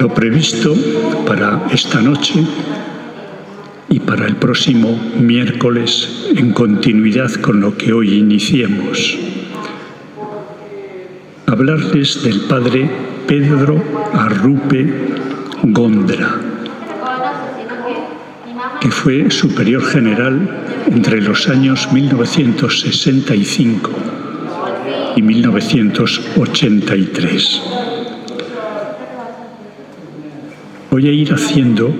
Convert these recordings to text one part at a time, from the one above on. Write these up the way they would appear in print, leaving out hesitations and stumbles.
Lo previsto para esta noche y para el próximo miércoles, en continuidad con lo que hoy iniciemos, hablarles del padre Pedro Arrupe Gondra, que fue superior general entre los años 1965 y 1983. Voy a ir haciendo,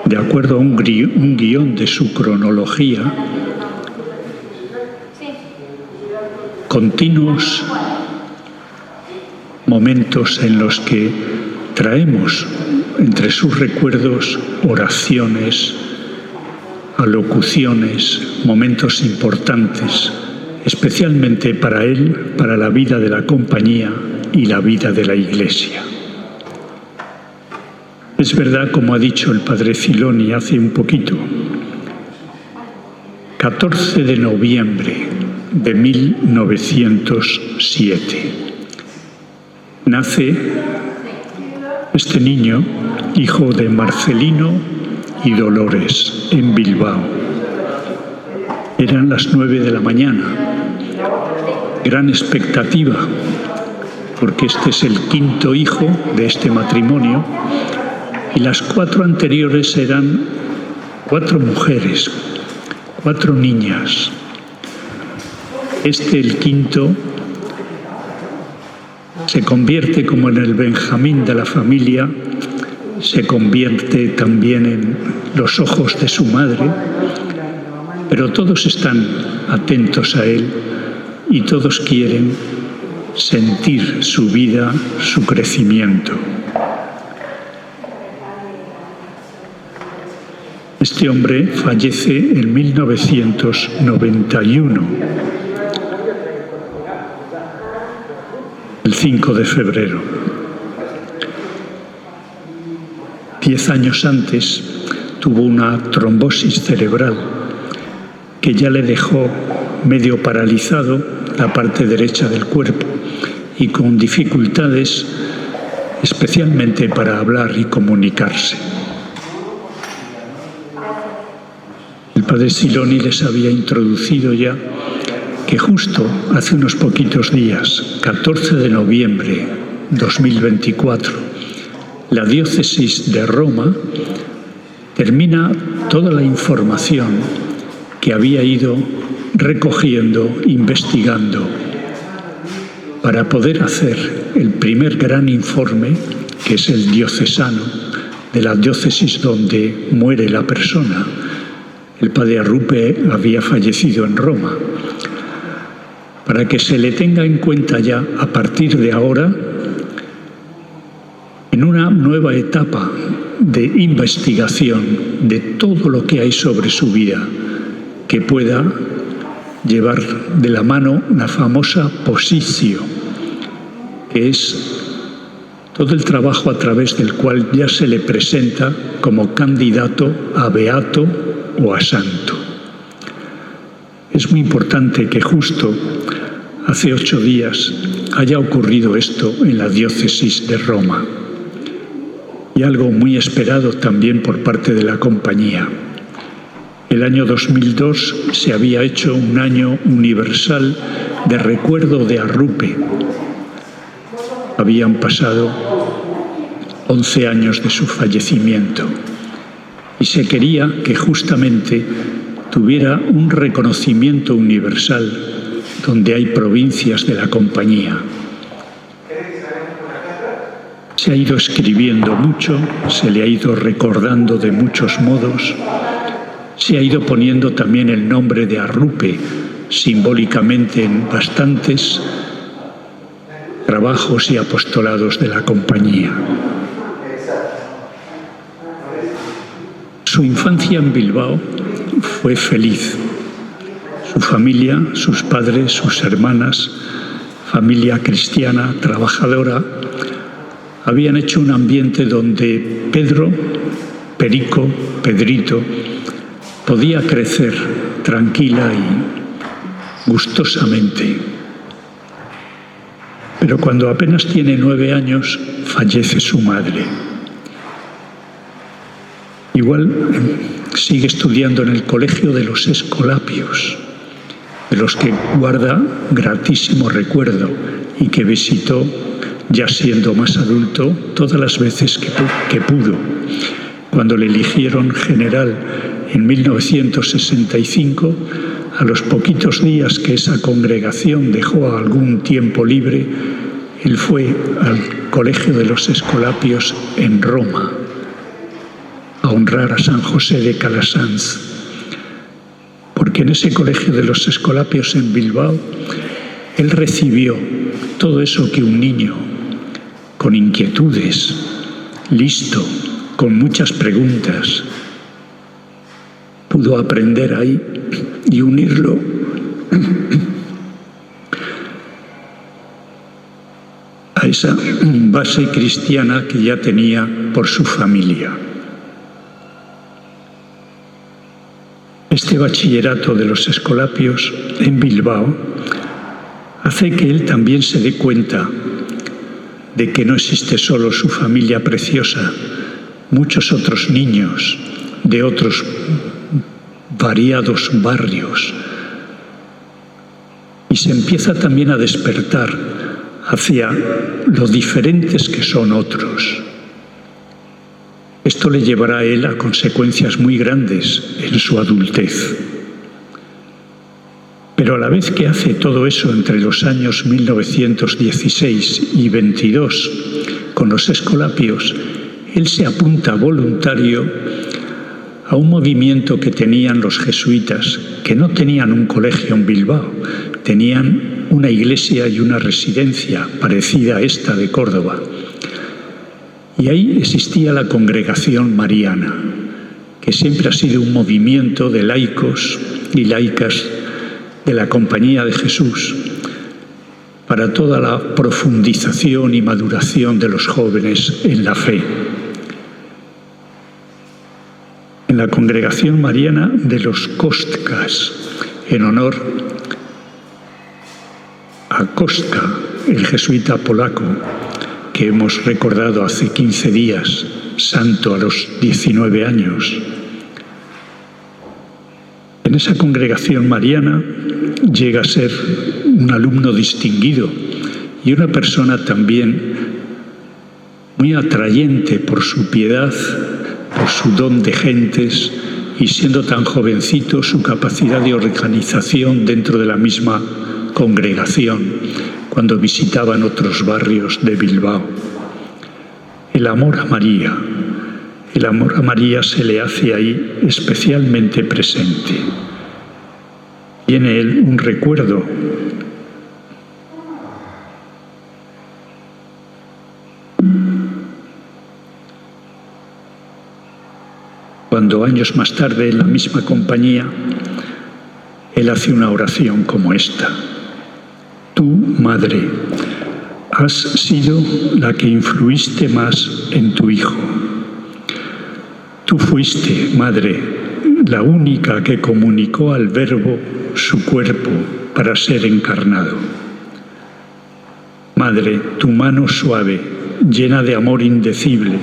de acuerdo a un guión de su cronología, continuos momentos en los que traemos entre sus recuerdos oraciones, alocuciones, momentos importantes, especialmente para él, para la vida de la compañía y la vida de la Iglesia. Es verdad, como ha dicho el padre Filoni hace un poquito, 14 de noviembre de 1907, nace este niño, hijo de Marcelino y Dolores, en Bilbao. Eran las 9 de la mañana. Gran expectativa, porque este es el quinto hijo de este matrimonio, y las 4 anteriores eran 4 mujeres, 4 niñas. Este, el quinto, se convierte como en el Benjamín de la familia, se convierte también en los ojos de su madre, pero todos están atentos a él y todos quieren sentir su vida, su crecimiento. Este hombre fallece en 1991, el 5 de febrero. 10 años antes tuvo una trombosis cerebral que ya le dejó medio paralizado la parte derecha del cuerpo y con dificultades especialmente para hablar y comunicarse. El padre Siloni les había introducido ya que justo hace unos poquitos días, 14 de noviembre de 2024, la diócesis de Roma termina toda la información que había ido recogiendo, investigando, para poder hacer el primer gran informe, que es el diocesano, de la diócesis donde muere la persona. El padre Arrupe había fallecido en Roma, para que se le tenga en cuenta ya a partir de ahora en una nueva etapa de investigación de todo lo que hay sobre su vida, que pueda llevar de la mano la famosa positio, que es todo el trabajo a través del cual ya se le presenta como candidato a beato o a santo. Es muy importante que justo hace 8 días haya ocurrido esto en la diócesis de Roma, y algo muy esperado también por parte de la compañía. El año 2002 se había hecho un año universal de recuerdo de Arrupe. Habían pasado 11 años de su fallecimiento y se quería que justamente tuviera un reconocimiento universal donde hay provincias de la compañía. Se ha ido escribiendo mucho, se le ha ido recordando de muchos modos, se ha ido poniendo también el nombre de Arrupe simbólicamente en bastantes trabajos y apostolados de la compañía. Su infancia en Bilbao fue feliz. Su familia, sus padres, sus hermanas, familia cristiana, trabajadora, habían hecho un ambiente donde Pedro, Perico, Pedrito, podía crecer tranquila y gustosamente. Pero cuando apenas tiene 9 años, fallece su madre. Igual sigue estudiando en el colegio de los Escolapios, de los que guarda gratísimo recuerdo y que visitó, ya siendo más adulto, todas las veces que pudo. Cuando le eligieron general en 1965, a los poquitos días que esa congregación dejó algún tiempo libre, él fue al Colegio de los Escolapios en Roma a honrar a San José de Calasanz, porque en ese Colegio de los Escolapios en Bilbao él recibió todo eso que un niño con inquietudes, listo, con muchas preguntas, pudo aprender ahí y unirlo a esa base cristiana que ya tenía por su familia. Este bachillerato de los Escolapios en Bilbao hace que él también se dé cuenta de que no existe solo su familia preciosa, muchos otros niños de otros variados barrios, y se empieza también a despertar hacia lo diferentes que son otros. Esto le llevará a él a consecuencias muy grandes en su adultez. Pero a la vez que hace todo eso entre los años 1916 y 22 con los Escolapios, él se apunta voluntario a un movimiento que tenían los jesuitas, que no tenían un colegio en Bilbao, tenían una iglesia y una residencia parecida a esta de Córdoba. Y ahí existía la Congregación Mariana, que siempre ha sido un movimiento de laicos y laicas de la Compañía de Jesús para toda la profundización y maduración de los jóvenes en la fe. En la Congregación Mariana de los Kostkas, en honor a Kostka, el jesuita polaco, que hemos recordado hace 15 días, santo a los 19 años. En esa Congregación Mariana llega a ser un alumno distinguido y una persona también muy atrayente por su piedad, por su don de gentes y, siendo tan jovencito, su capacidad de organización dentro de la misma congregación cuando visitaban otros barrios de Bilbao. El amor a María se le hace ahí especialmente presente. Tiene él un recuerdo cuando años más tarde en la misma compañía él hace una oración como esta: tú, Madre, has sido la que influiste más en tu Hijo. Tú fuiste, Madre, la única que comunicó al Verbo su cuerpo para ser encarnado. Madre, tu mano suave, llena de amor indecible,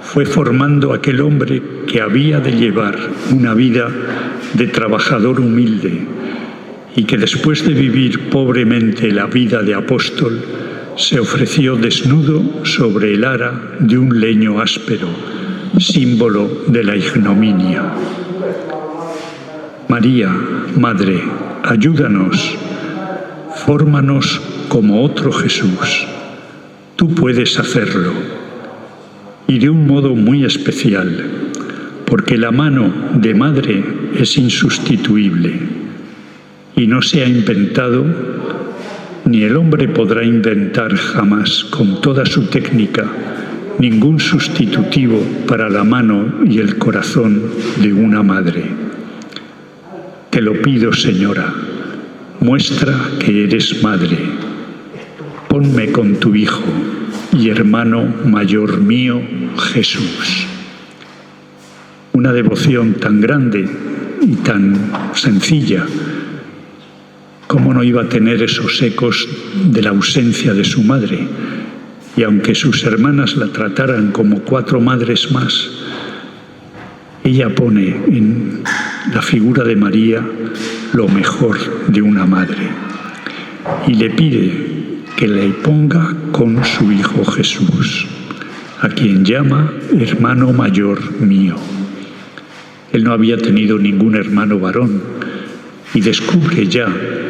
fue formando aquel hombre que había de llevar una vida de trabajador humilde y que después de vivir pobremente la vida de apóstol, se ofreció desnudo sobre el ara de un leño áspero, símbolo de la ignominia. María, Madre, ayúdanos, fórmanos como otro Jesús. Tú puedes hacerlo, y de un modo muy especial, porque la mano de Madre es insustituible y no se ha inventado, ni el hombre podrá inventar jamás con toda su técnica ningún sustitutivo para la mano y el corazón de una madre. Te lo pido, Señora, muestra que eres madre. Ponme con tu Hijo y hermano mayor mío, Jesús. Una devoción tan grande y tan sencilla ¿Cómo no iba a tener esos ecos de la ausencia de su madre? Y aunque sus hermanas la trataran como 4 madres más, ella pone en la figura de María lo mejor de una madre y le pide que le ponga con su hijo Jesús, a quien llama hermano mayor mío. Él no había tenido ningún hermano varón y descubre ya,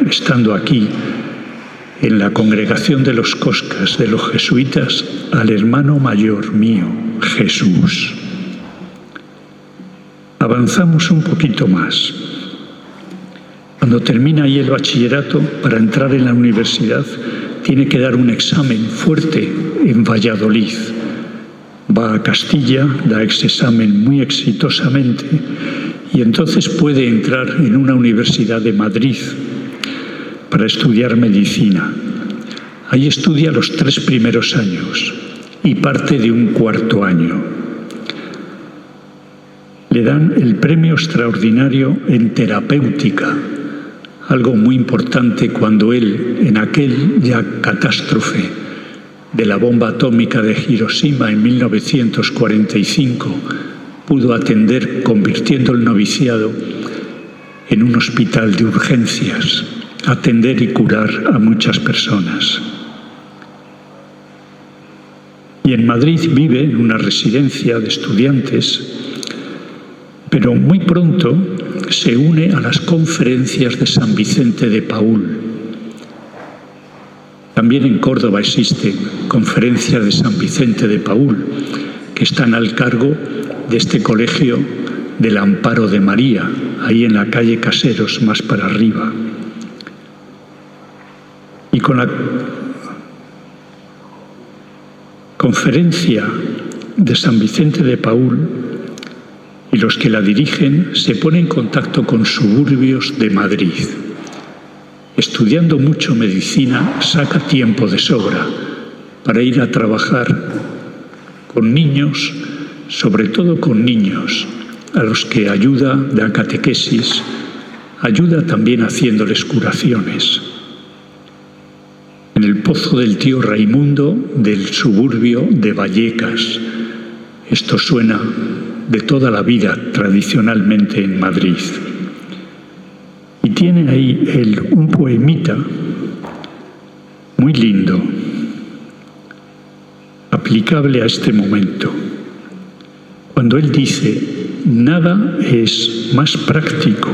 estando aquí, en la congregación de los Coscas, de los jesuitas, al hermano mayor mío, Jesús. Avanzamos un poquito más. Cuando termina ahí el bachillerato, para entrar en la universidad, tiene que dar un examen fuerte en Valladolid. Va a Castilla, da ese examen muy exitosamente y entonces puede entrar en una universidad de Madrid para estudiar medicina. Ahí estudia los 3 primeros años y parte de un 4º año. Le dan el premio extraordinario en terapéutica, algo muy importante cuando él, en aquel ya catástrofe de la bomba atómica de Hiroshima en 1945, pudo atender, convirtiendo el noviciado en un hospital de urgencias, atender y curar a muchas personas. Y en Madrid vive en una residencia de estudiantes, pero muy pronto se une a las conferencias de San Vicente de Paúl. También en Córdoba existen conferencias de San Vicente de Paúl, que están al cargo de este colegio del Amparo de María, ahí en la calle Caseros, más para arriba. Y con la conferencia de San Vicente de Paúl y los que la dirigen se ponen en contacto con suburbios de Madrid. Estudiando mucho medicina, saca tiempo de sobra para ir a trabajar con niños, sobre todo con niños, a los que ayuda, da catequesis, ayuda también haciéndoles curaciones. En el pozo del tío Raimundo del suburbio de Vallecas. Esto suena de toda la vida tradicionalmente en Madrid. Y tiene ahí él un poemita muy lindo, aplicable a este momento, cuando él dice: nada es más práctico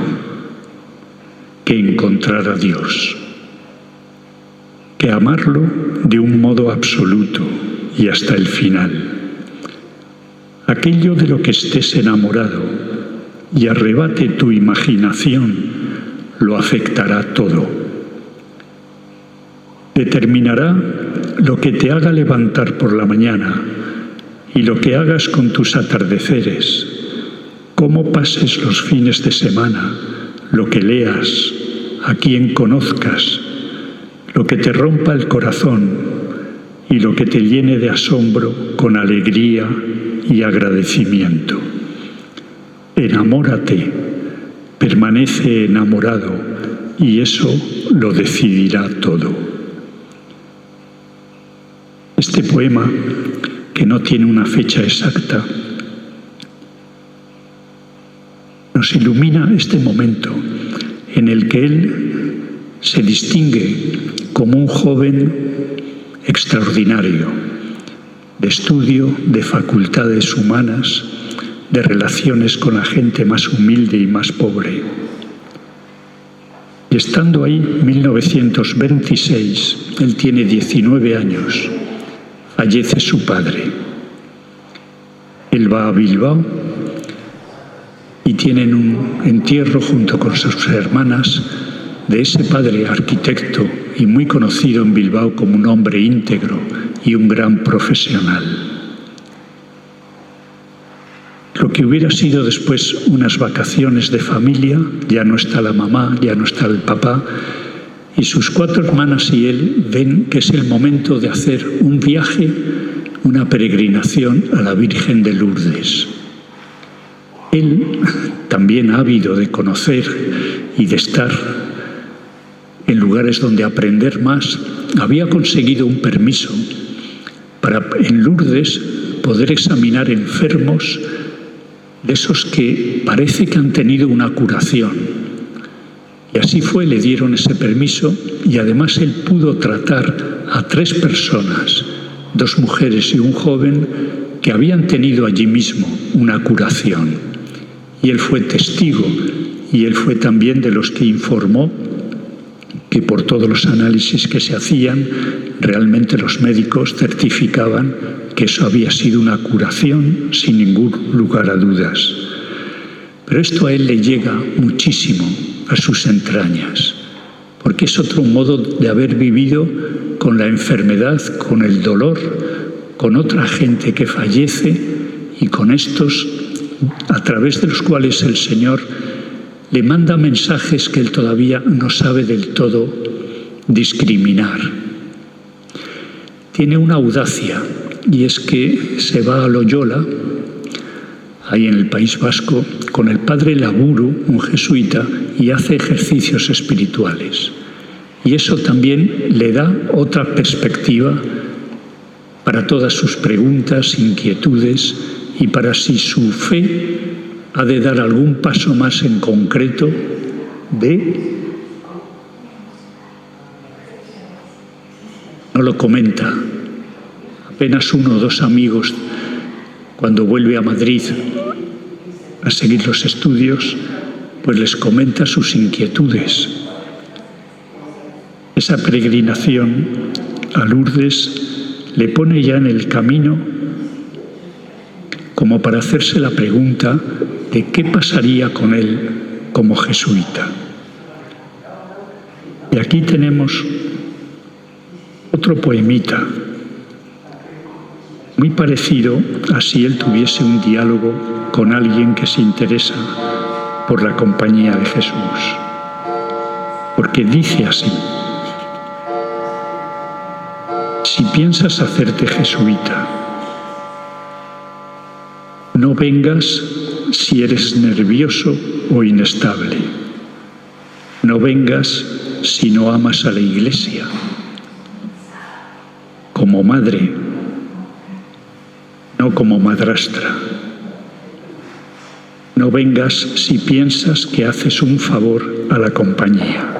que encontrar a Dios, que amarlo de un modo absoluto y hasta el final. Aquello de lo que estés enamorado y arrebate tu imaginación, lo afectará todo. Determinará lo que te haga levantar por la mañana y lo que hagas con tus atardeceres, cómo pases los fines de semana, lo que leas, a quien conozcas, lo que te rompa el corazón y lo que te llene de asombro con alegría y agradecimiento. Enamórate, permanece enamorado y eso lo decidirá todo. Este poema, que no tiene una fecha exacta, nos ilumina este momento en el que él se distingue como un joven extraordinario, de estudio, de facultades humanas, de relaciones con la gente más humilde y más pobre. Y estando ahí, 1926, él tiene 19 años, fallece su padre. Él va a Bilbao y tienen un entierro junto con sus hermanas de ese padre arquitecto y muy conocido en Bilbao como un hombre íntegro y un gran profesional. Lo que hubiera sido después unas vacaciones de familia, ya no está la mamá, ya no está el papá, y sus 4 hermanas y él ven que es el momento de hacer un viaje, una peregrinación a la Virgen de Lourdes. Él, también ávido de conocer y de estar en lugares donde aprender más, había conseguido un permiso para en Lourdes poder examinar enfermos de esos que parece que han tenido una curación. Y así fue, le dieron ese permiso y además él pudo tratar a 3 personas, 2 mujeres y un joven, que habían tenido allí mismo una curación. Y él fue testigo y él fue también de los que informó que por todos los análisis que se hacían, realmente los médicos certificaban que eso había sido una curación sin ningún lugar a dudas. Pero esto a él le llega muchísimo a sus entrañas, porque es otro modo de haber vivido con la enfermedad, con el dolor, con otra gente que fallece y con estos a través de los cuales el Señor le manda mensajes que él todavía no sabe del todo discriminar. Tiene una audacia, y es que se va a Loyola, ahí en el País Vasco, con el padre Laburu, un jesuita, y hace ejercicios espirituales. Y eso también le da otra perspectiva para todas sus preguntas, inquietudes, y para si su fe ha de dar algún paso más en concreto no lo comenta. Apenas 1 o 2 amigos, cuando vuelve a Madrid a seguir los estudios, pues les comenta sus inquietudes. Esa peregrinación a Lourdes le pone ya en el camino como para hacerse la pregunta de qué pasaría con él como jesuita. Y aquí tenemos otro poemita, muy parecido a si él tuviese un diálogo con alguien que se interesa por la compañía de Jesús. Porque dice así: si piensas hacerte jesuita, no vengas si eres nervioso o inestable. No vengas si no amas a la Iglesia. Como madre, no como madrastra. No vengas si piensas que haces un favor a la compañía.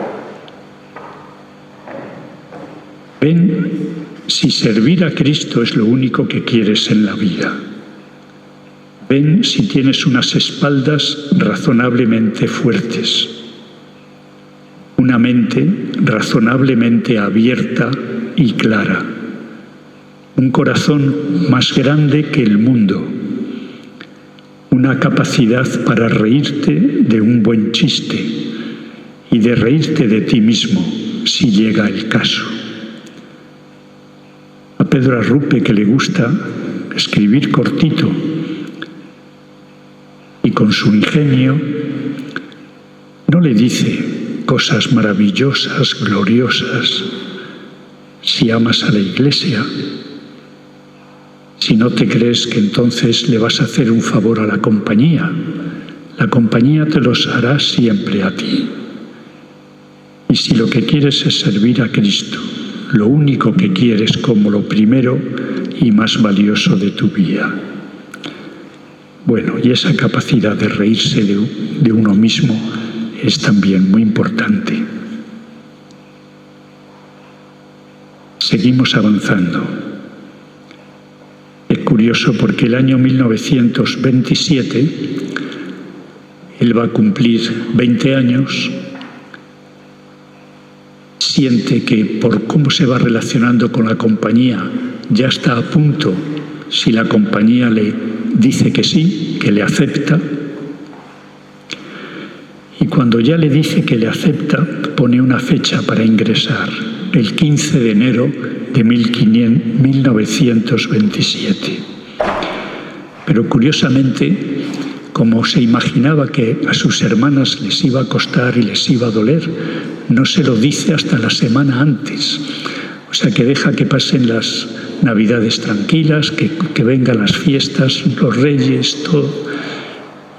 Ven si servir a Cristo es lo único que quieres en la vida. Ven si tienes unas espaldas razonablemente fuertes, una mente razonablemente abierta y clara, un corazón más grande que el mundo, una capacidad para reírte de un buen chiste y de reírte de ti mismo si llega el caso. A Pedro Arrupe, que le gusta escribir cortito, y con su ingenio no le dice cosas maravillosas, gloriosas, si amas a la Iglesia, si no te crees que entonces le vas a hacer un favor a la compañía te los hará siempre a ti. Y si lo que quieres es servir a Cristo, lo único que quieres como lo primero y más valioso de tu vida. Bueno, y esa capacidad de reírse de uno mismo es también muy importante. Seguimos avanzando. Es curioso porque el año 1927, él va a cumplir 20 años, siente que por cómo se va relacionando con la compañía ya está a punto, si la compañía le dice que sí, que le acepta, y cuando ya le dice que le acepta, pone una fecha para ingresar, el 15 de enero de 1927. Pero curiosamente, como se imaginaba que a sus hermanas les iba a costar y les iba a doler, no se lo dice hasta la semana antes. O sea que deja que pasen las Navidades tranquilas, que vengan las fiestas, los Reyes, todo.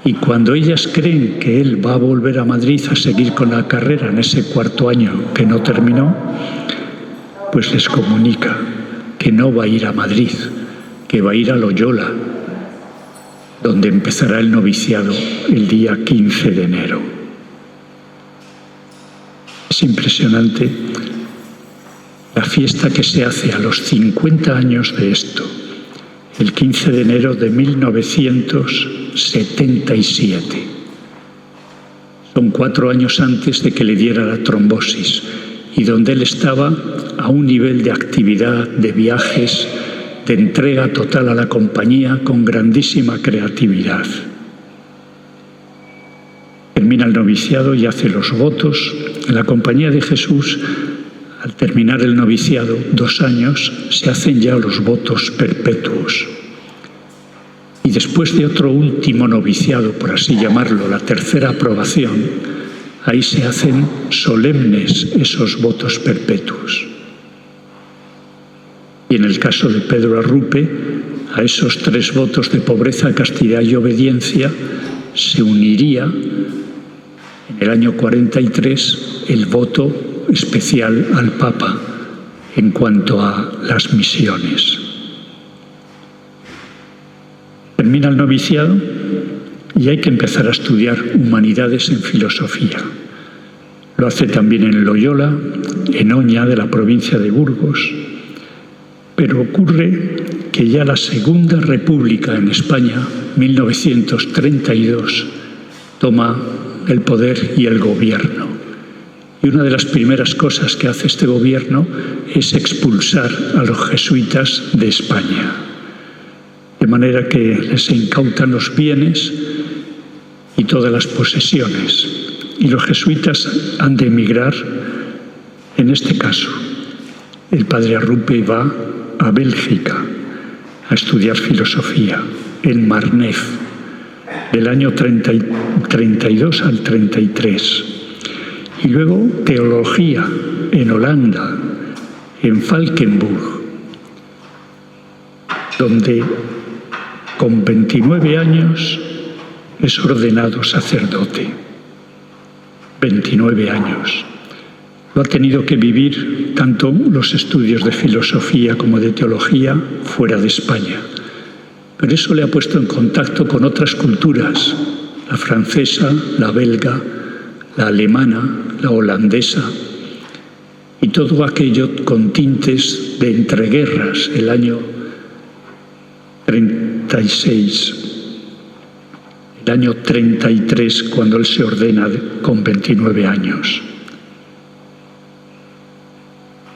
Y cuando ellas creen que él va a volver a Madrid a seguir con la carrera en ese cuarto año que no terminó, pues les comunica que no va a ir a Madrid, que va a ir a Loyola, donde empezará el noviciado el día 15 de enero. Es impresionante la fiesta que se hace a los 50 años de esto, el 15 de enero de 1977. Son 4 años antes de que le diera la trombosis y donde él estaba a un nivel de actividad, de viajes, de entrega total a la compañía con grandísima creatividad. Termina el noviciado y hace los votos. En la Compañía de Jesús, al terminar el noviciado, 2 años, se hacen ya los votos perpetuos. Y después de otro último noviciado, por así llamarlo, la tercera aprobación, ahí se hacen solemnes esos votos perpetuos. Y en el caso de Pedro Arrupe, a esos 3 votos de pobreza, castidad y obediencia, se uniría en el año 43 el voto especial al Papa en cuanto a las misiones. Termina el noviciado y hay que empezar a estudiar humanidades en filosofía. Lo hace también en Loyola, en Oña, de la provincia de Burgos. Pero ocurre que ya la Segunda República en España, 1932, toma el poder y el gobierno. Y una de las primeras cosas que hace este gobierno es expulsar a los jesuitas de España. De manera que les incautan los bienes y todas las posesiones. Y los jesuitas han de emigrar, en este caso. El padre Arrupe va a Bélgica a estudiar filosofía, en Marnef, del año 32 al 33. Y luego teología en Holanda, en Valkenburg, donde con 29 años es ordenado sacerdote. 29 años. Lo ha tenido que vivir tanto los estudios de filosofía como de teología fuera de España. Pero eso le ha puesto en contacto con otras culturas, la francesa, la belga, la alemana, la holandesa, y todo aquello con tintes de entreguerras, el año 36, el año 33, cuando él se ordena con 29 años.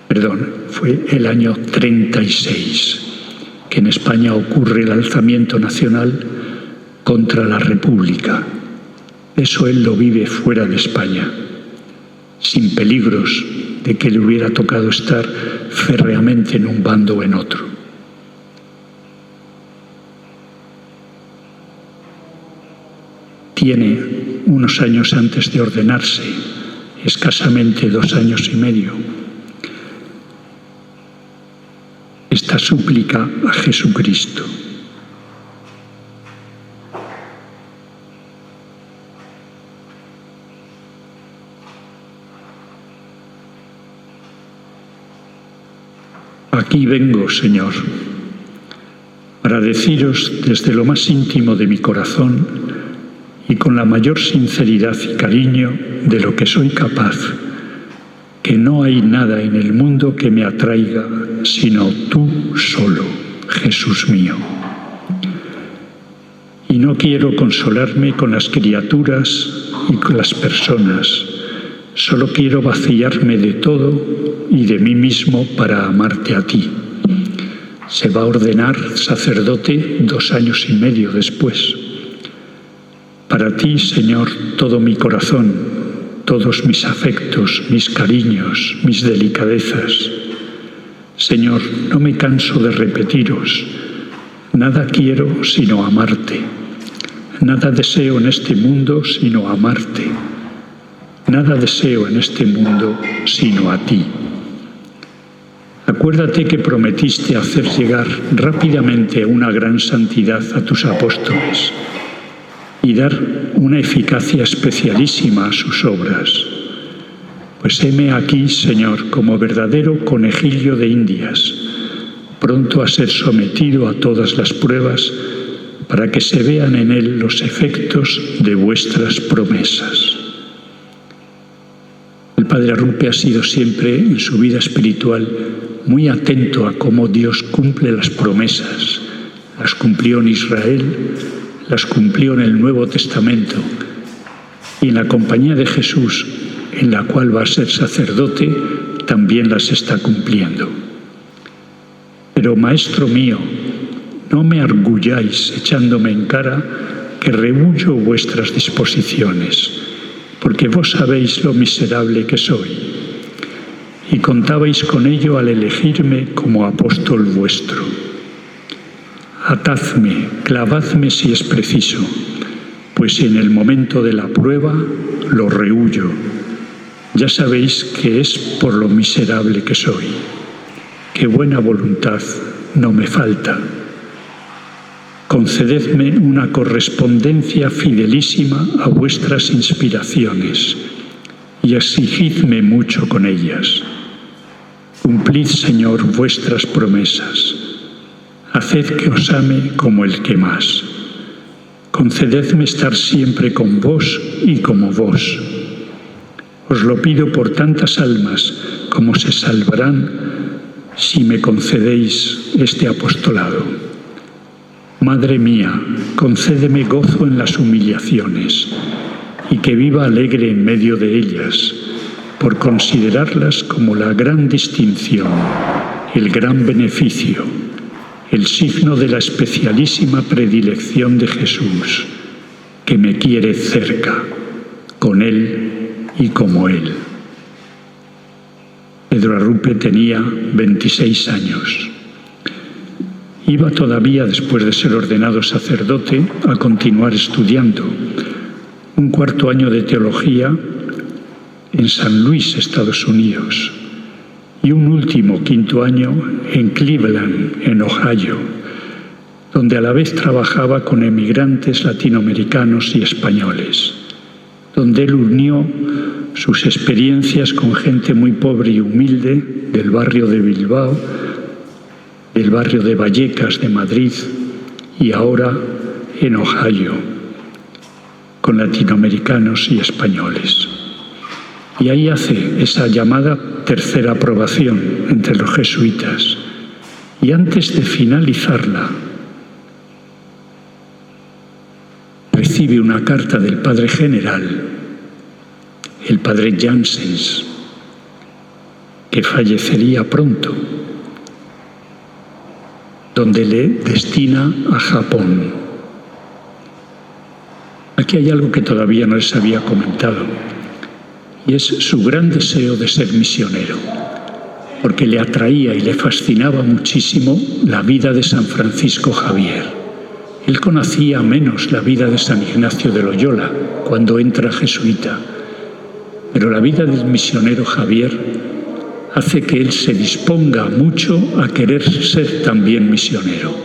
Perdón, fue el año 36, que en España ocurre el alzamiento nacional contra la República. Eso él lo vive fuera de España, sin peligros de que le hubiera tocado estar férreamente en un bando o en otro. Tiene, unos años antes de ordenarse, escasamente 2 años y medio, esta súplica a Jesucristo. Aquí vengo, Señor, para deciros desde lo más íntimo de mi corazón y con la mayor sinceridad y cariño de lo que soy capaz, que no hay nada en el mundo que me atraiga sino tú solo, Jesús mío. Y no quiero consolarme con las criaturas y con las personas, solo quiero vaciarme de todo y de mí mismo para amarte a ti. Se va a ordenar sacerdote 2 años y medio después. Para ti, Señor, todo mi corazón, todos mis afectos, mis cariños, mis delicadezas. Señor, no me canso de repetiros, nada quiero sino amarte, nada deseo en este mundo sino amarte, nada deseo en este mundo sino a ti. Acuérdate que prometiste hacer llegar rápidamente una gran santidad a tus apóstoles, y dar una eficacia especialísima a sus obras. Pues heme aquí, Señor, como verdadero conejillo de Indias, pronto a ser sometido a todas las pruebas, para que se vean en él los efectos de vuestras promesas. El Padre Arrupe ha sido siempre, en su vida espiritual, muy atento a cómo Dios cumple las promesas. Las cumplió en Israel, las cumplió en el Nuevo Testamento, y en la compañía de Jesús, en la cual va a ser sacerdote, también las está cumpliendo. Pero, Maestro mío, no me arguyáis echándome en cara que rehuyo vuestras disposiciones, porque vos sabéis lo miserable que soy, y contabais con ello al elegirme como apóstol vuestro. Atadme, clavadme si es preciso, pues en el momento de la prueba lo rehuyo. Ya sabéis que es por lo miserable que soy, que buena voluntad no me falta. Concededme una correspondencia fidelísima a vuestras inspiraciones y exigidme mucho con ellas. Cumplid, Señor, vuestras promesas. Haced que os ame como el que más. Concededme estar siempre con vos y como vos. Os lo pido por tantas almas como se salvarán si me concedéis este apostolado. Madre mía, concédeme gozo en las humillaciones y que viva alegre en medio de ellas, por considerarlas como la gran distinción, el gran beneficio, el signo de la especialísima predilección de Jesús, que me quiere cerca, con Él y como Él. Pedro Arrupe tenía 26 años. Iba todavía, después de ser ordenado sacerdote, a continuar estudiando un cuarto año de teología en San Luis, Estados Unidos, y un último quinto año en Cleveland, en Ohio, donde a la vez trabajaba con emigrantes latinoamericanos y españoles, donde él unió sus experiencias con gente muy pobre y humilde del barrio de Bilbao, del barrio de Vallecas de Madrid y ahora en Ohio, con latinoamericanos y españoles. Y ahí hace esa llamada tercera aprobación entre los jesuitas. Y antes de finalizarla, recibe una carta del Padre General, el Padre Janssens, que fallecería pronto, donde le destina a Japón. Aquí hay algo que todavía no les había comentado, y es su gran deseo de ser misionero, porque le atraía y le fascinaba muchísimo la vida de San Francisco Javier. Él conocía menos la vida de San Ignacio de Loyola cuando entra jesuita, pero la vida del misionero Javier hace que él se disponga mucho a querer ser también misionero.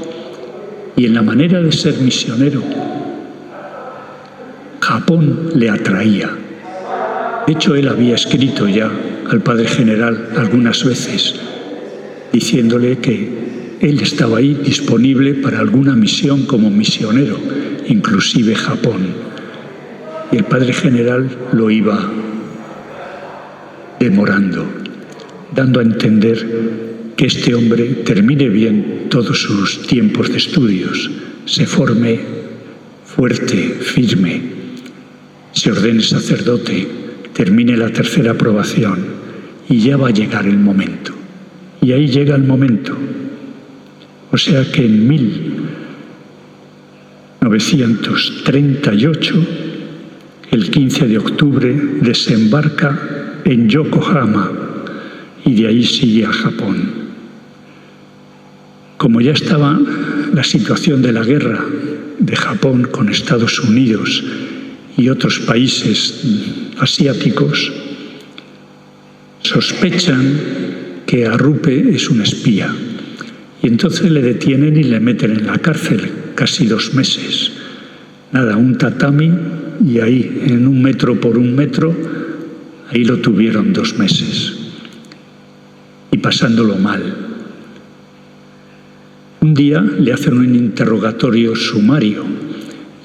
Y en la manera de ser misionero, Japón le atraía. De hecho, él había escrito ya al Padre General algunas veces, diciéndole que él estaba ahí disponible para alguna misión como misionero, inclusive Japón. Y el Padre General lo iba demorando, dando a entender que este hombre termine bien todos sus tiempos de estudios, se forme fuerte, firme, se ordene sacerdote, termine la tercera aprobación y ya va a llegar el momento. Y ahí llega el momento. O sea que en 1938, el 15 de octubre, desembarca en Yokohama y de ahí sigue a Japón. Como ya estaba la situación de la guerra de Japón con Estados Unidos y otros países asiáticos, sospechan que Arrupe es un espía y entonces le detienen y le meten en la cárcel casi 2 meses. nada, un tatami, y ahí, en 1 metro por 1 metro, ahí lo tuvieron 2 meses, y pasándolo mal. Un día le hacen un interrogatorio sumario,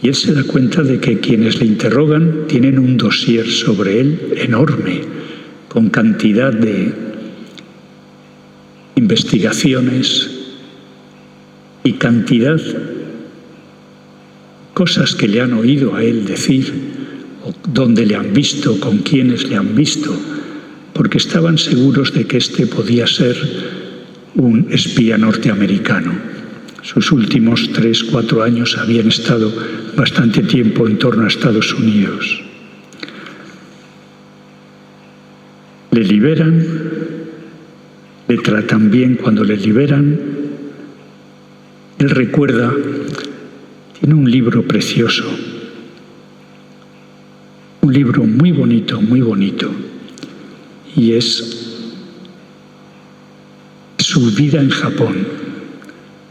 y él se da cuenta de que quienes le interrogan tienen un dossier sobre él enorme, con cantidad de investigaciones y cantidad de cosas que le han oído a él decir, o dónde le han visto, con quiénes le han visto, porque estaban seguros de que este podía ser un espía norteamericano. Sus últimos 3-4 años habían estado bastante tiempo en torno a Estados Unidos. Le liberan, le tratan bien cuando le liberan. Él recuerda, tiene un libro precioso, un libro muy bonito, y es su vida en Japón,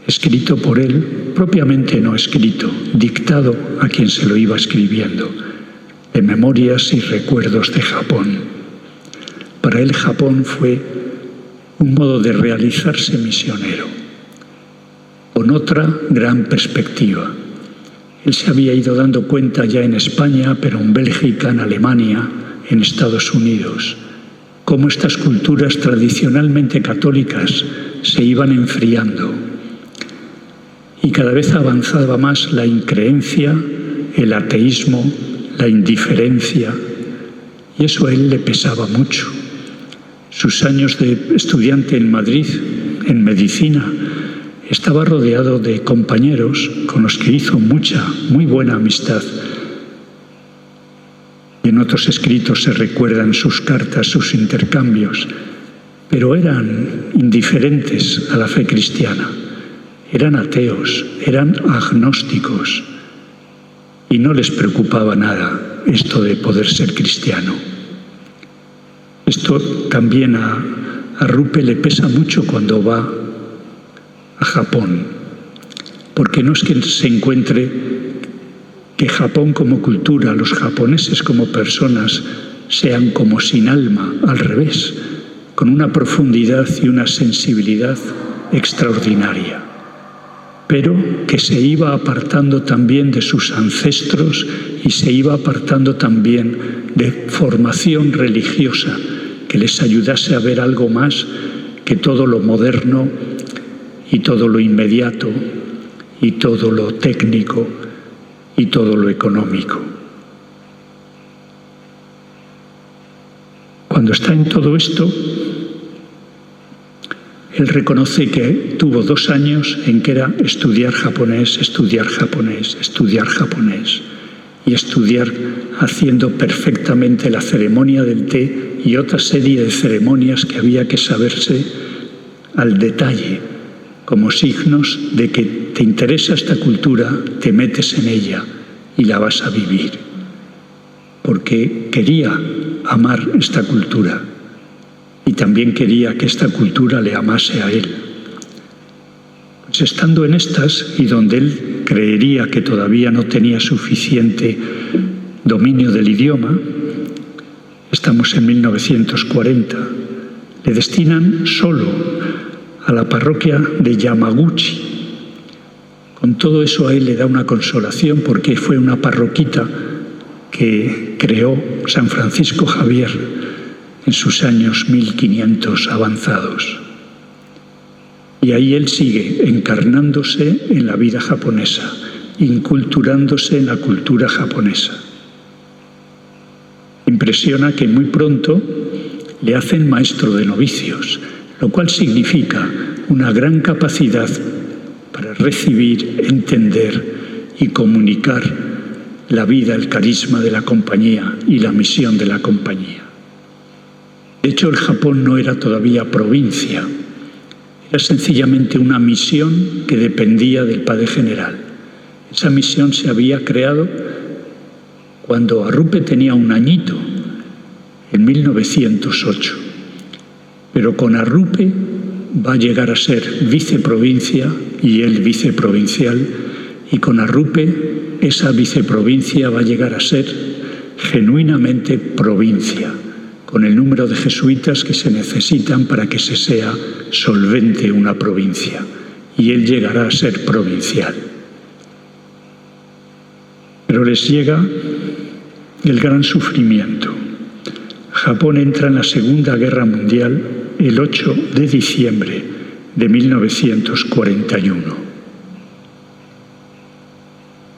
escrito por él, propiamente no escrito, dictado a quien se lo iba escribiendo, de Memorias y Recuerdos de Japón. Para él Japón fue un modo de realizarse misionero, con otra gran perspectiva. Él se había ido dando cuenta ya en España, pero en Bélgica, en Alemania, en Estados Unidos, cómo estas culturas tradicionalmente católicas se iban enfriando y cada vez avanzaba más la increencia, el ateísmo, la indiferencia, y eso a él le pesaba mucho. Sus años de estudiante en Madrid, en medicina, estaba rodeado de compañeros con los que hizo muy buena amistad. Y en otros escritos se recuerdan sus cartas, sus intercambios, pero eran indiferentes a la fe cristiana, eran ateos, eran agnósticos, y no les preocupaba nada esto de poder ser cristiano. Esto también a Rupe le pesa mucho cuando va a Japón, porque no es que se encuentre que Japón como cultura, los japoneses como personas, sean como sin alma, al revés, con una profundidad y una sensibilidad extraordinaria, pero que se iba apartando también de sus ancestros y se iba apartando también de formación religiosa que les ayudase a ver algo más que todo lo moderno y todo lo inmediato y todo lo técnico y todo lo económico. Cuando está en todo esto, él reconoce que tuvo 2 años en que era estudiar japonés, y estudiar haciendo perfectamente la ceremonia del té y otra serie de ceremonias que había que saberse al detalle, como signos de que te interesa esta cultura, te metes en ella y la vas a vivir. Porque quería amar esta cultura y también quería que esta cultura le amase a él. Pues estando en estas, y donde él creería que todavía no tenía suficiente dominio del idioma, estamos en 1940, le destinan solo a la parroquia de Yamaguchi. Con todo eso a él le da una consolación, porque fue una parroquita que creó San Francisco Javier en sus años 1500 avanzados. Y ahí él sigue encarnándose en la vida japonesa, inculturándose en la cultura japonesa. Impresiona que muy pronto le hacen maestro de novicios, lo cual significa una gran capacidad para recibir, entender y comunicar la vida, el carisma de la compañía y la misión de la compañía. De hecho, el Japón no era todavía provincia, era sencillamente una misión que dependía del Padre General. Esa misión se había creado cuando Arrupe tenía 1 añito, en 1908. Pero con Arrupe va a llegar a ser viceprovincia y él viceprovincial, y con Arrupe esa viceprovincia va a llegar a ser genuinamente provincia, con el número de jesuitas que se necesitan para que se sea solvente una provincia, y él llegará a ser provincial. Pero les llega el gran sufrimiento. Japón entra en la Segunda Guerra Mundial el 8 de diciembre de 1941.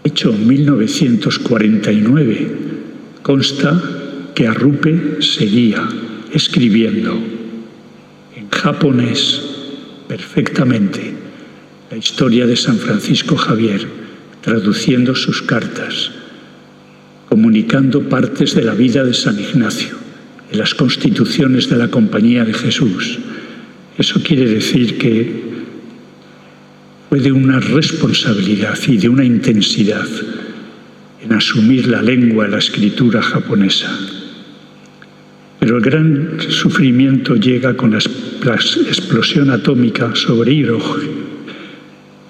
Hecho en 1949, consta que Arrupe seguía escribiendo en japonés perfectamente la historia de San Francisco Javier, traduciendo sus cartas, comunicando partes de la vida de San Ignacio, de las constituciones de la Compañía de Jesús. Eso quiere decir que fue de una responsabilidad y de una intensidad en asumir la lengua y la escritura japonesa. Pero el gran sufrimiento llega con la explosión atómica sobre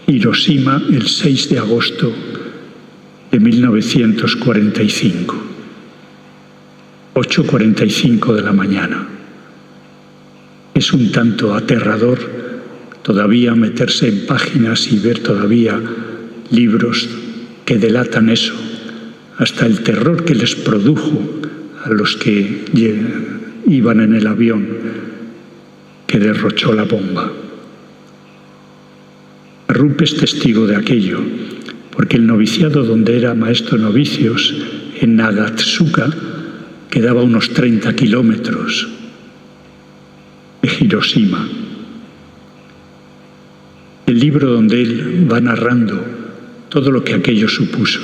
Hiroshima el 6 de agosto de 1945, 8:45 de la mañana. Es un tanto aterrador todavía meterse en páginas y ver todavía libros que delatan eso, hasta el terror que les produjo a los que iban en el avión que derrochó la bomba. Arrupe es testigo de aquello, porque el noviciado donde era maestro de novicios, en Nagatsuka, quedaba a unos 30 kilómetros de Hiroshima. El libro donde él va narrando todo lo que aquello supuso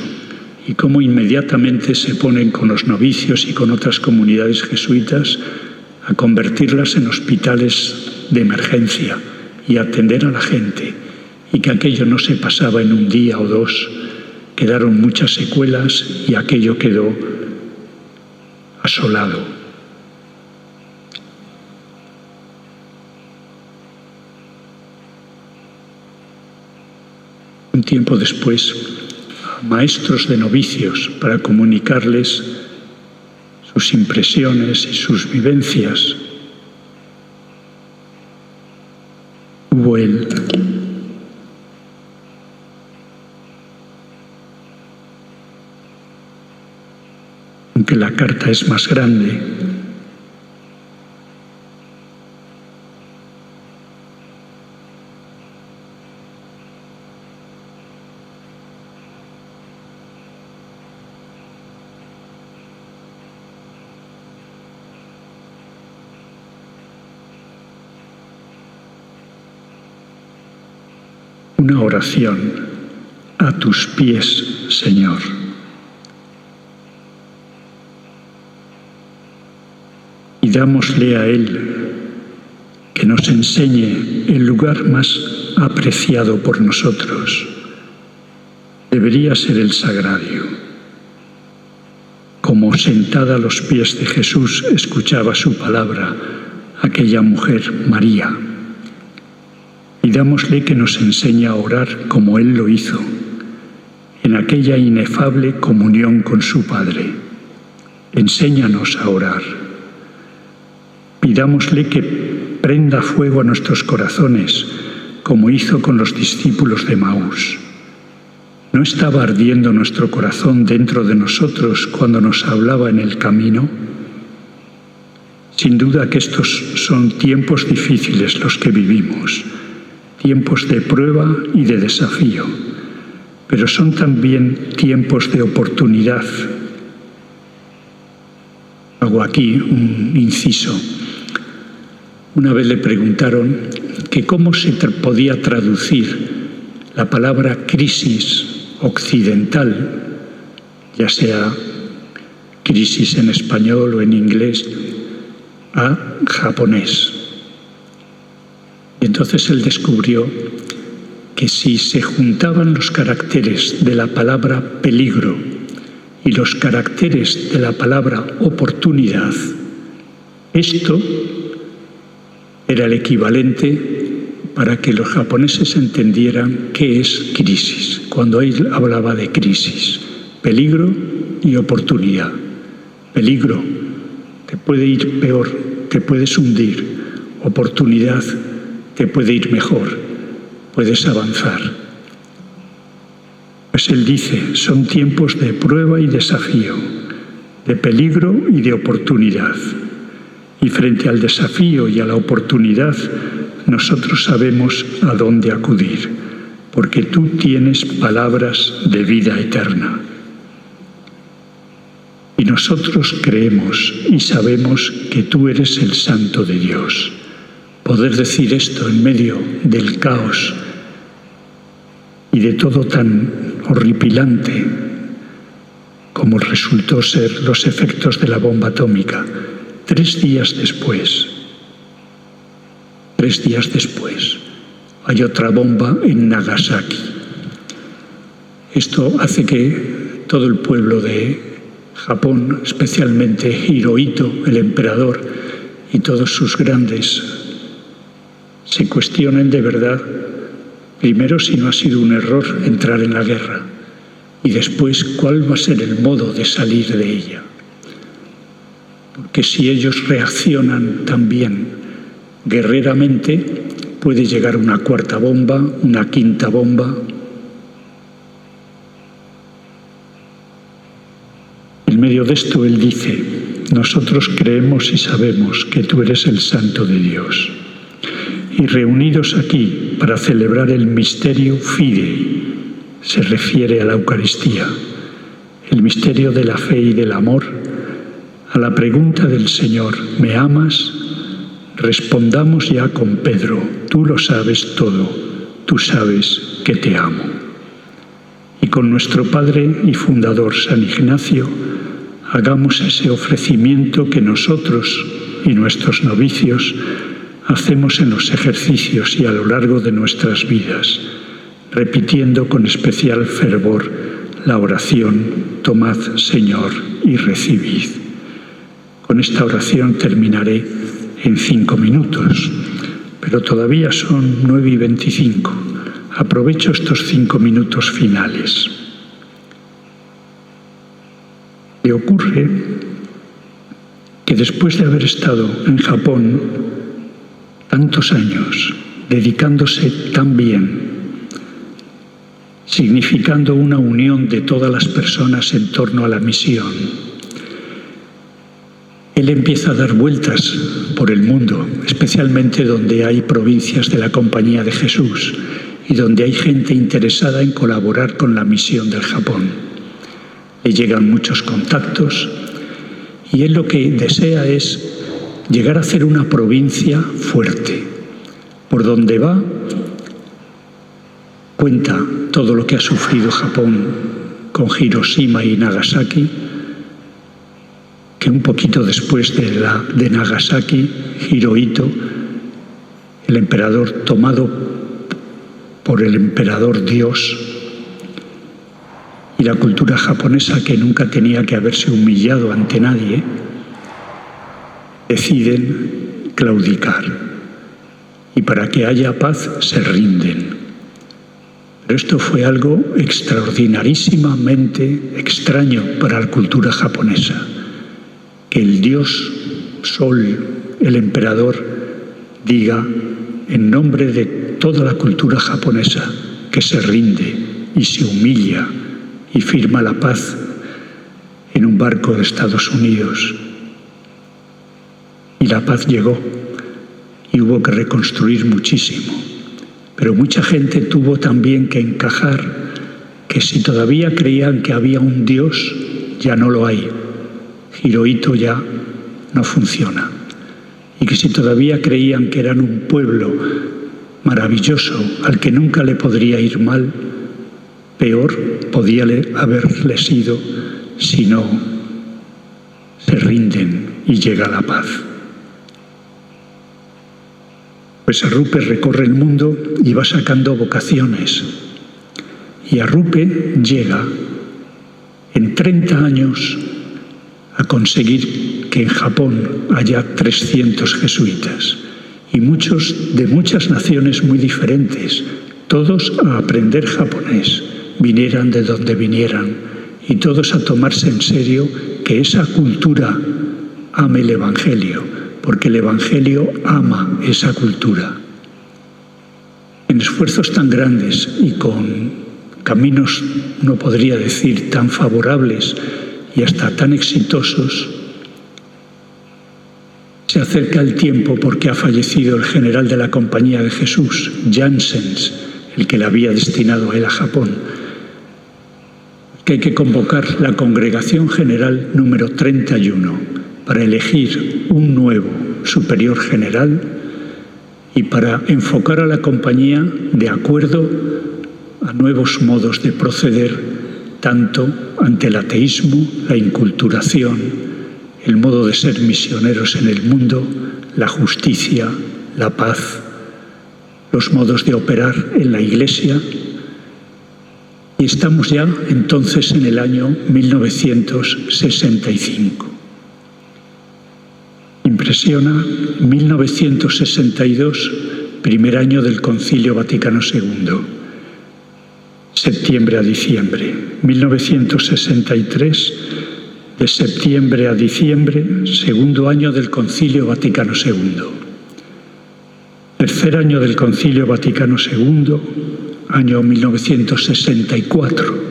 y cómo inmediatamente se ponen con los novicios y con otras comunidades jesuitas a convertirlas en hospitales de emergencia y atender a la gente, y que aquello no se pasaba en un día o dos, quedaron muchas secuelas y aquello quedó asolado. Un tiempo después, maestros de novicios para comunicarles sus impresiones y sus vivencias. Hubo él. Aunque la carta es más grande, una oración a tus pies, Señor. Pidámosle a Él que nos enseñe el lugar más apreciado por nosotros. Debería ser el sagrario. Como sentada a los pies de Jesús escuchaba su palabra aquella mujer, María. Pidámosle que nos enseñe a orar como Él lo hizo, en aquella inefable comunión con su Padre. Enséñanos a orar. Pidámosle que prenda fuego a nuestros corazones, como hizo con los discípulos de Maús. ¿No estaba ardiendo nuestro corazón dentro de nosotros cuando nos hablaba en el camino? Sin duda que estos son tiempos difíciles los que vivimos, tiempos de prueba y de desafío, pero son también tiempos de oportunidad. Hago aquí un inciso. Una vez le preguntaron que cómo se podía traducir la palabra crisis occidental, ya sea crisis en español o en inglés, a japonés. Y entonces él descubrió que si se juntaban los caracteres de la palabra peligro y los caracteres de la palabra oportunidad, esto era el equivalente para que los japoneses entendieran qué es crisis, cuando él hablaba de crisis, peligro y oportunidad. Peligro, te puede ir peor, te puedes hundir. Oportunidad, te puede ir mejor, puedes avanzar. Pues él dice, son tiempos de prueba y desafío, de peligro y de oportunidad. Y frente al desafío y a la oportunidad, nosotros sabemos a dónde acudir, porque tú tienes palabras de vida eterna. Y nosotros creemos y sabemos que tú eres el Santo de Dios. Poder decir esto en medio del caos y de todo tan horripilante como resultó ser los efectos de la bomba atómica, 3 días después, hay otra bomba en Nagasaki. Esto hace que todo el pueblo de Japón, especialmente Hirohito, el emperador, y todos sus grandes, se cuestionen de verdad, primero si no ha sido un error entrar en la guerra, y después cuál va a ser el modo de salir de ella. Porque si ellos reaccionan también guerreramente, puede llegar una 4ª bomba, una 5ª bomba. En medio de esto él dice, nosotros creemos y sabemos que tú eres el Santo de Dios. Y reunidos aquí para celebrar el misterio fidei, se refiere a la Eucaristía, el misterio de la fe y del amor, a la pregunta del Señor, ¿me amas? Respondamos ya con Pedro, tú lo sabes todo, tú sabes que te amo. Y con nuestro Padre y Fundador San Ignacio, hagamos ese ofrecimiento que nosotros y nuestros novicios hacemos en los ejercicios y a lo largo de nuestras vidas, repitiendo con especial fervor la oración, tomad, Señor, y recibid. Con esta oración terminaré en 5 minutos, pero todavía son 9:25. Aprovecho estos 5 minutos finales. Le ocurre que después de haber estado en Japón tantos años, dedicándose tan bien, significando una unión de todas las personas en torno a la misión, él empieza a dar vueltas por el mundo, especialmente donde hay provincias de la Compañía de Jesús y donde hay gente interesada en colaborar con la misión del Japón. Le llegan muchos contactos y él lo que desea es llegar a ser una provincia fuerte. Por donde va, cuenta todo lo que ha sufrido Japón con Hiroshima y Nagasaki, que un poquito después de Nagasaki, Hirohito, el emperador tomado por el emperador Dios, y la cultura japonesa, que nunca tenía que haberse humillado ante nadie, deciden claudicar. Y para que haya paz se rinden. Pero esto fue algo extraordinarísimamente extraño para la cultura japonesa. Que el Dios Sol, el emperador, diga en nombre de toda la cultura japonesa que se rinde y se humilla y firma la paz en un barco de Estados Unidos. Y la paz llegó y hubo que reconstruir muchísimo. Pero mucha gente tuvo también que encajar que si todavía creían que había un Dios, ya no lo hay. Hirohito ya no funciona. Y que si todavía creían que eran un pueblo maravilloso al que nunca le podría ir mal, peor podía haberle sido si no se rinden y llega la paz. Pues Arrupe recorre el mundo y va sacando vocaciones. Y Arrupe llega en 30 años a conseguir que en Japón haya 300 jesuitas. y de muchas naciones muy diferentes, todos a aprender japonés, vinieran de donde vinieran, y todos a tomarse en serio que esa cultura ame el Evangelio, porque el Evangelio ama esa cultura. En esfuerzos tan grandes y con caminos, no podría decir, tan favorables y hasta tan exitosos, se acerca el tiempo porque ha fallecido el general de la Compañía de Jesús, Janssens, el que la había destinado a él a Japón, que hay que convocar la Congregación General número 31 para elegir un nuevo superior general y para enfocar a la compañía de acuerdo a nuevos modos de proceder, tanto ante el ateísmo, la inculturación, el modo de ser misioneros en el mundo, la justicia, la paz, los modos de operar en la Iglesia. Y estamos ya entonces en el año 1965. Impresiona 1962, primer año del Concilio Vaticano II, septiembre a diciembre. 1963, de septiembre a diciembre, segundo año del Concilio Vaticano II. Tercer año del Concilio Vaticano II, año 1964,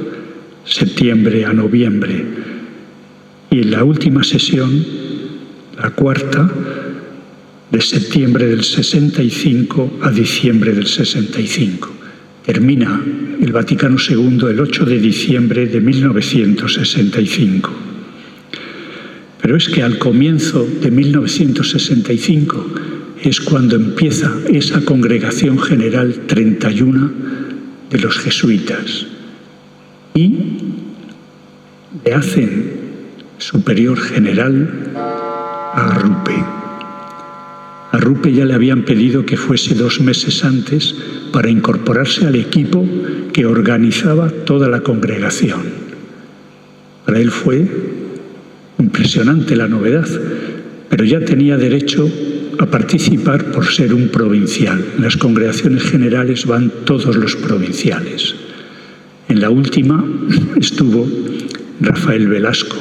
septiembre a noviembre. Y en la última sesión, la cuarta, de septiembre del 65 a diciembre del 65. Termina el Vaticano II el 8 de diciembre de 1965. Pero es que al comienzo de 1965 es cuando empieza esa Congregación General 31 de los jesuitas y le hacen superior general a Arrupe. A Arrupe ya le habían pedido que fuese 2 meses antes para incorporarse al equipo que organizaba toda la congregación. Para él fue impresionante la novedad, pero ya tenía derecho a participar por ser un provincial. En las congregaciones generales van todos los provinciales. En la última estuvo Rafael Velasco,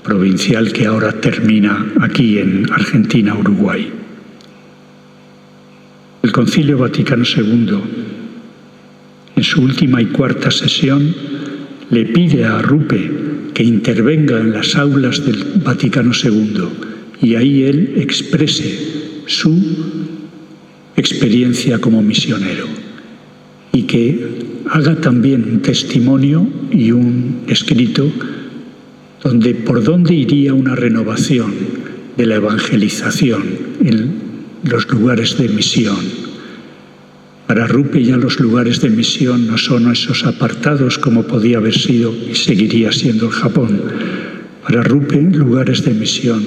provincial que ahora termina aquí en Argentina, Uruguay. El Concilio Vaticano II, en su última y cuarta sesión, le pide a Arrupe que intervenga en las aulas del Vaticano II y ahí él exprese su experiencia como misionero y que haga también un testimonio y un escrito por dónde iría una renovación de la evangelización en los lugares de misión. Para Arrupe ya los lugares de misión no son esos apartados como podía haber sido y seguiría siendo el Japón. Para Arrupe lugares de misión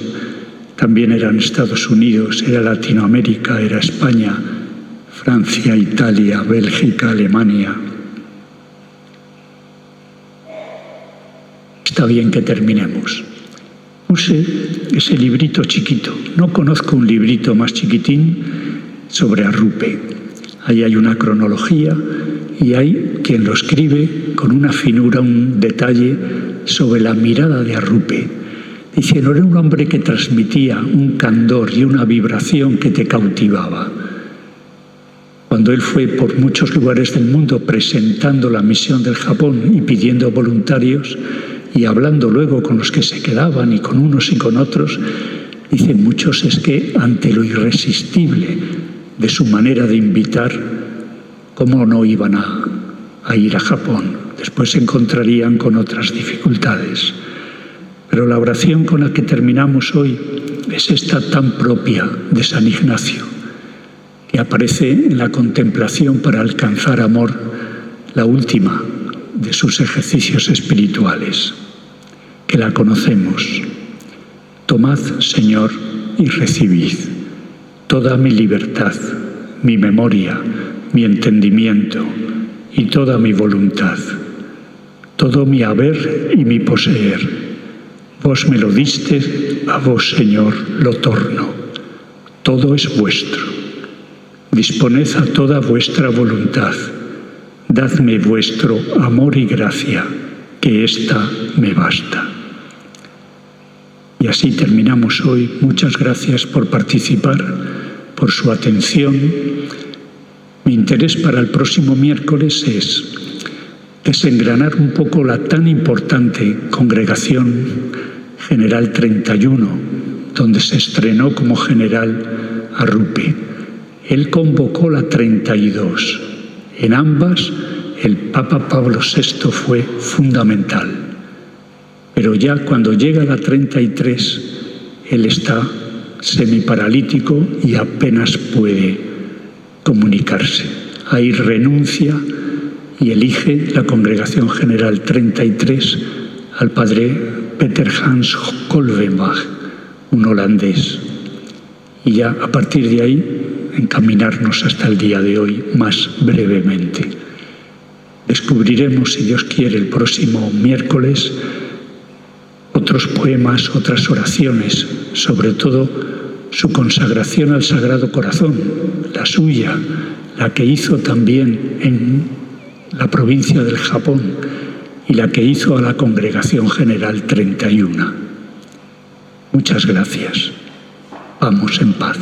también eran Estados Unidos, era Latinoamérica, era España, Francia, Italia, Bélgica, Alemania. Está bien que terminemos. Puse ese librito chiquito. No conozco un librito más chiquitín sobre Arrupe. Ahí hay una cronología y hay quien lo escribe con una finura, un detalle sobre la mirada de Arrupe. Dice, no era un hombre que transmitía un candor y una vibración que te cautivaba. Cuando él fue por muchos lugares del mundo presentando la misión del Japón y pidiendo voluntarios y hablando luego con los que se quedaban y con unos y con otros, dicen muchos es que ante lo irresistible de su manera de invitar, ¿cómo no iban a ir a Japón? Después se encontrarían con otras dificultades. Pero la oración con la que terminamos hoy es esta tan propia de San Ignacio, que aparece en la contemplación para alcanzar amor, la última de sus ejercicios espirituales, que la conocemos. Tomad, Señor, y recibid toda mi libertad, mi memoria, mi entendimiento y toda mi voluntad, todo mi haber y mi poseer. Vos me lo diste, a vos, Señor, lo torno. Todo es vuestro. disponed a toda vuestra voluntad, dadme vuestro amor y gracia, que ésta me basta. Y así terminamos hoy. Muchas gracias por participar, por su atención. Mi interés para el próximo miércoles es desengranar un poco la tan importante Congregación General 31, donde se estrenó como general Arrupe. Él convocó la 32. En ambas, el Papa Pablo VI fue fundamental. Pero ya cuando llega la 33, él está semiparalítico y apenas puede comunicarse. Ahí renuncia y elige la Congregación General 33 al padre Peter Hans Kolvenbach, un holandés. Y ya a partir de ahí encaminarnos hasta el día de hoy más brevemente. Descubriremos, si Dios quiere, el próximo miércoles otros poemas, otras oraciones, sobre todo su consagración al Sagrado Corazón, la suya, la que hizo también en la provincia del Japón y la que hizo a la Congregación General 31. Muchas gracias. Vamos en paz.